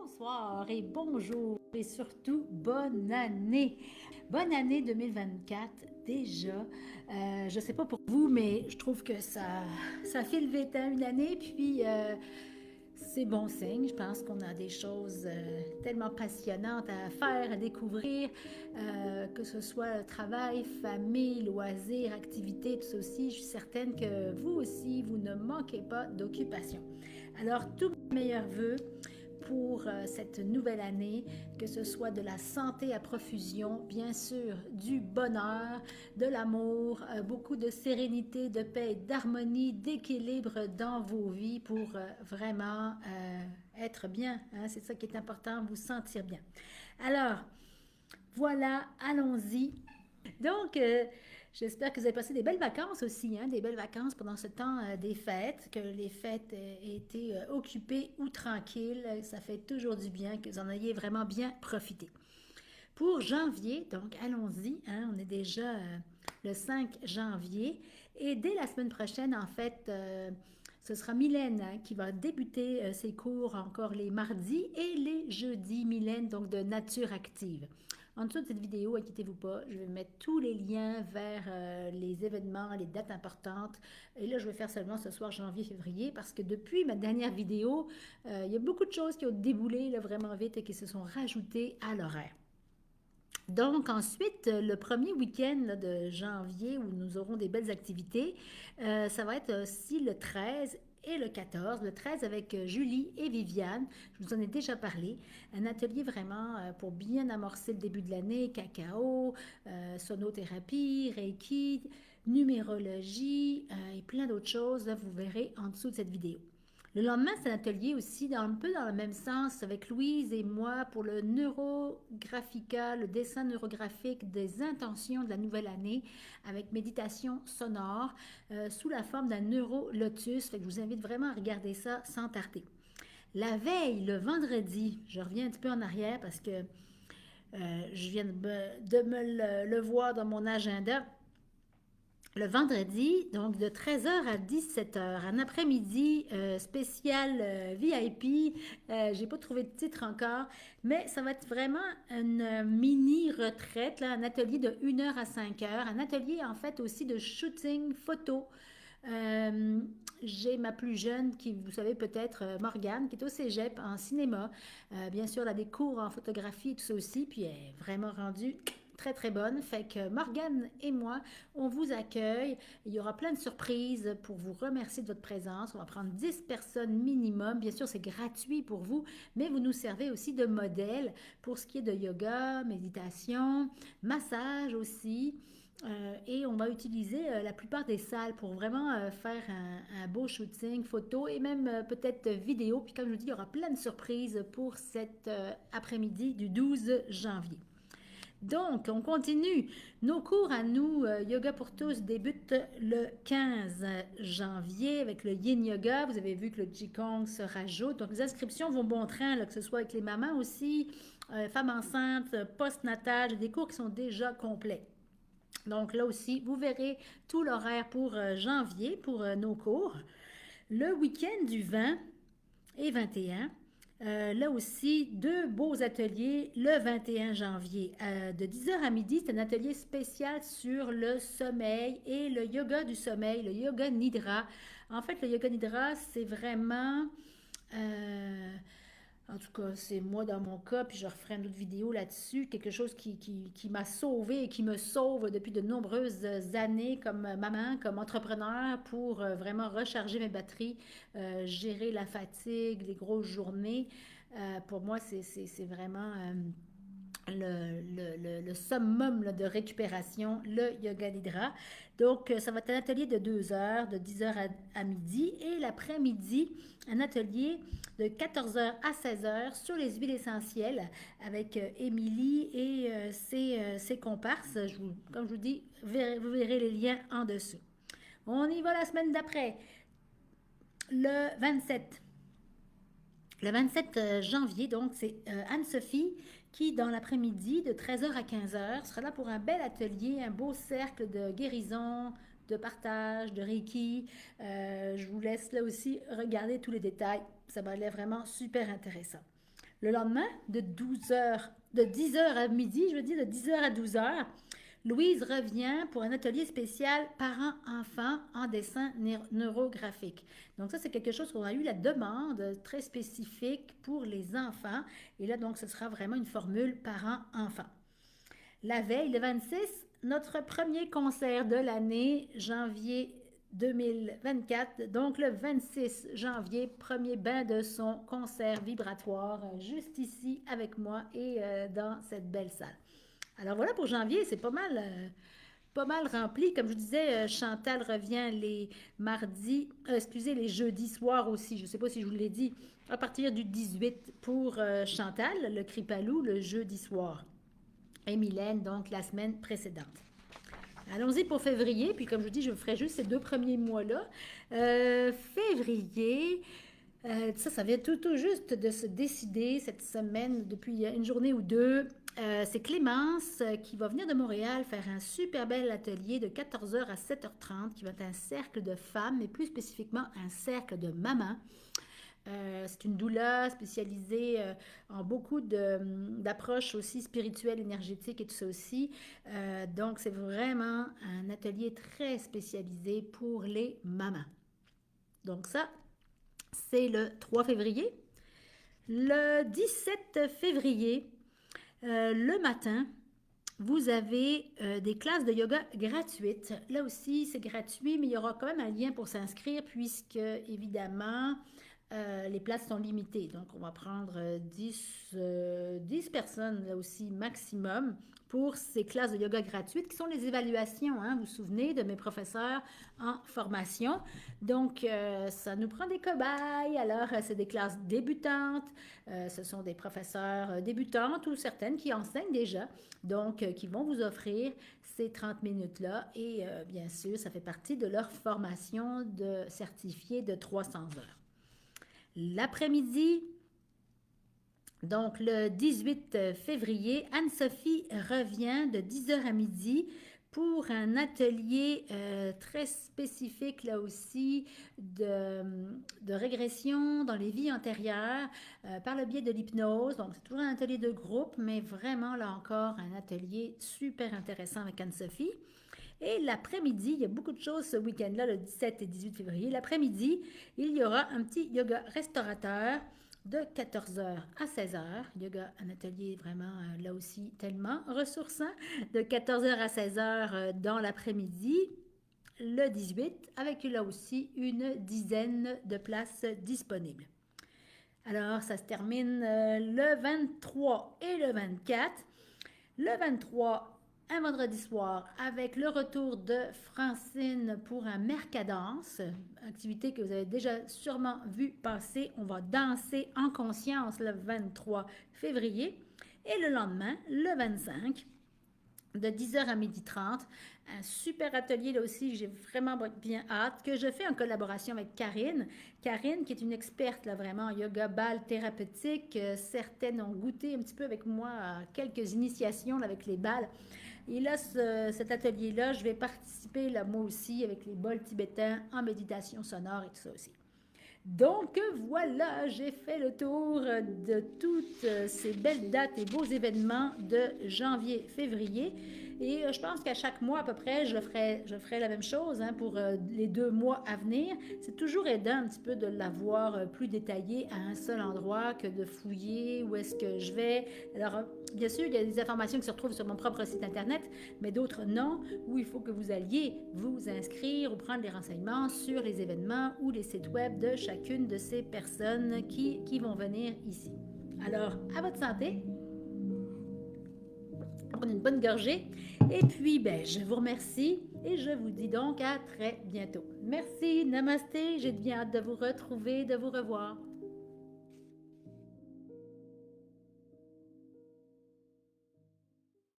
Bonsoir et bonjour et surtout bonne année. Bonne année 2024 déjà. Je ne sais pas pour vous, mais je trouve que ça file vite hein, une année. Puis c'est bon signe. Je pense qu'on a des choses tellement passionnantes à faire, à découvrir, que ce soit travail, famille, loisirs, activités, tout ça aussi. Je suis certaine que vous aussi, vous ne manquez pas d'occupation. Alors, tous mes meilleurs voeux pour cette nouvelle année, que ce soit de la santé à profusion, bien sûr du bonheur, de l'amour, beaucoup de sérénité, de paix, d'harmonie, d'équilibre dans vos vies pour vraiment être bien. Hein? C'est ça qui est important, vous sentir bien. Alors, voilà, allons-y. Donc, j'espère que vous avez passé des belles vacances aussi, hein, des belles vacances pendant ce temps des fêtes, que les fêtes aient été occupées ou tranquilles. Ça fait toujours du bien que vous en ayez vraiment bien profité. Pour janvier, donc allons-y, hein, on est déjà le 5 janvier et dès la semaine prochaine, en fait, ce sera Mylène hein, qui va débuter ses cours encore les mardis et les jeudis, Mylène, donc de nature active. En dessous de cette vidéo, inquiétez-vous pas, je vais mettre tous les liens vers les événements, les dates importantes. Et là, je vais faire seulement ce soir, janvier, février, parce que depuis ma dernière vidéo, il y a beaucoup de choses qui ont déboulé là, vraiment vite et qui se sont rajoutées à l'horaire. Donc ensuite, le premier week-end là, de janvier où nous aurons des belles activités, ça va être aussi le 13 et le 14. Le 13 avec Julie et Viviane, je vous en ai déjà parlé. Un atelier vraiment pour bien amorcer le début de l'année, cacao, sonothérapie, reiki, numérologie et plein d'autres choses. Là, vous verrez en dessous de cette vidéo. Le lendemain, c'est un atelier aussi un peu dans le même sens avec Louise et moi pour le neurographica, le dessin neurographique des intentions de la nouvelle année avec méditation sonore sous la forme d'un neurolotus. Fait que je vous invite vraiment à regarder ça sans tarder. La veille, le vendredi, je reviens un petit peu en arrière parce que je viens de me le voir dans mon agenda le vendredi, donc de 13h à 17h, un après-midi spécial VIP. J'ai pas trouvé de titre encore, mais ça va être vraiment une mini-retraite, là, un atelier de 1h à 5h, un atelier en fait aussi de shooting photo. Euh, j'ai ma plus jeune qui, vous savez peut-être, Morgane, qui est au cégep en cinéma. Bien sûr, elle a des cours en photographie et tout ça aussi, puis elle est vraiment rendue très très bonne. Fait que Morgane et moi, on vous accueille. Il y aura plein de surprises pour vous remercier de votre présence. On va prendre 10 personnes minimum. Bien sûr, c'est gratuit pour vous, mais vous nous servez aussi de modèle pour ce qui est de yoga, méditation, massage aussi. Et on va utiliser la plupart des salles pour vraiment faire un beau shooting, photo et même peut-être vidéo. Puis comme je vous dis, il y aura plein de surprises pour cet après-midi du 12 janvier. Donc, on continue. Nos cours à nous, Yoga pour tous, débutent le 15 janvier avec le Yin Yoga. Vous avez vu que le Qigong se rajoute. Donc, les inscriptions vont bon train, là, que ce soit avec les mamans aussi, femmes enceintes, post-natales, des cours qui sont déjà complets. Donc là aussi, vous verrez tout l'horaire pour janvier, pour nos cours. Le week-end du 20 et 21, là aussi, deux beaux ateliers le 21 janvier. De 10h à midi, c'est un atelier spécial sur le sommeil et le yoga du sommeil, le yoga nidra. En fait, le yoga nidra, c'est vraiment... en tout cas, c'est moi dans mon cas, puis je referai une autre vidéo là-dessus, quelque chose qui m'a sauvée et qui me sauve depuis de nombreuses années comme maman, comme entrepreneur, pour vraiment recharger mes batteries, gérer la fatigue, les grosses journées. Pour moi, c'est vraiment le summum là, de récupération, le yoga nidra. Donc, ça va être un atelier de 2 heures, de 10 heures à midi, et l'après-midi, un atelier de 14 heures à 16 heures sur les huiles essentielles avec Émilie et ses comparses. Comme je vous dis, vous verrez les liens en dessous. On y va la semaine d'après, le 27. Le 27 janvier, donc, c'est Anne-Sophie qui, dans l'après-midi, de 13h à 15h, sera là pour un bel atelier, un beau cercle de guérison, de partage, de Reiki. Je vous laisse là aussi regarder tous les détails. Ça m'a l'air vraiment super intéressant. Le lendemain, de 10 heures à midi, je veux dire de 10 heures à 12 heures, Louise revient pour un atelier spécial parents-enfants en dessin neurographique. Donc ça, c'est quelque chose qu'on a eu la demande très spécifique pour les enfants. Et là, donc, ce sera vraiment une formule parents-enfants. La veille, le 26, notre premier concert de l'année, janvier 2024. Donc, le 26 janvier, premier bain de son concert vibratoire, juste ici avec moi et dans cette belle salle. Alors voilà pour janvier, c'est pas mal rempli. Comme je disais, Chantal revient les mardis, les jeudis soirs aussi. Je ne sais pas si je vous l'ai dit, à partir du 18 pour Chantal, le Cripalou, le jeudi soir. Et Mylène, donc la semaine précédente. Allons-y pour février, puis comme je vous dis, je ferai juste ces 2 premiers mois-là. Février, ça vient tout juste de se décider cette semaine, depuis une journée ou deux. C'est Clémence qui va venir de Montréal faire un super bel atelier de 14h à 7h30 qui va être un cercle de femmes, mais plus spécifiquement un cercle de mamans. C'est une doula spécialisée en beaucoup d'approches aussi spirituelles, énergétiques et tout ça aussi. Donc, c'est vraiment un atelier très spécialisé pour les mamans. Donc ça, c'est le 3 février. Le 17 février, le matin, vous avez des classes de yoga gratuites. Là aussi, c'est gratuit, mais il y aura quand même un lien pour s'inscrire puisque, évidemment, les places sont limitées. Donc, on va prendre 10 personnes, là aussi, maximum, pour ces classes de yoga gratuites, qui sont les évaluations, hein, vous vous souvenez, de mes professeurs en formation. Donc, ça nous prend des cobayes. Alors, c'est des classes débutantes. Ce sont des professeurs débutantes ou certaines qui enseignent déjà, donc qui vont vous offrir ces 30 minutes-là. Et bien sûr, ça fait partie de leur formation de certifié de 300 heures. L'après-midi, donc le 18 février, Anne-Sophie revient de 10h à midi pour un atelier très spécifique là aussi de régression dans les vies antérieures par le biais de l'hypnose. Donc c'est toujours un atelier de groupe, mais vraiment là encore un atelier super intéressant avec Anne-Sophie. Et l'après-midi, il y a beaucoup de choses ce week-end-là, le 17 et 18 février. L'après-midi, il y aura un petit yoga restaurateur de 14h à 16h. Yoga, un atelier vraiment, là aussi, tellement ressourçant. De 14h à 16h dans l'après-midi, le 18, avec là aussi une dizaine de places disponibles. Alors, ça se termine le 23 et le 24. Le 23, un vendredi soir, avec le retour de Francine pour un Mercadance, activité que vous avez déjà sûrement vu passer. On va danser en conscience le 23 février. Et le lendemain, le 25, de 10h à 12h30, un super atelier là aussi, j'ai vraiment bien hâte, que je fais en collaboration avec Karine. Karine, qui est une experte là vraiment en yoga ball thérapeutique. Certaines ont goûté un petit peu avec moi à quelques initiations là, avec les balles. Et là, cet atelier-là, je vais participer là, moi aussi avec les bols tibétains en méditation sonore et tout ça aussi. Donc voilà, j'ai fait le tour de toutes ces belles dates et beaux événements de janvier-février. Et je pense qu'à chaque mois à peu près, je ferai la même chose hein, pour les 2 mois à venir. C'est toujours aidant un petit peu de l'avoir plus détaillé à un seul endroit que de fouiller où est-ce que je vais. Alors, bien sûr, il y a des informations qui se retrouvent sur mon propre site Internet, mais d'autres non, où il faut que vous alliez vous inscrire ou prendre des renseignements sur les événements ou les sites web de chacune de ces personnes qui vont venir ici. Alors, à votre santé! Prenez une bonne gorgée. Et puis, je vous remercie et je vous dis donc à très bientôt. Merci, namasté, j'ai bien hâte de vous retrouver, de vous revoir.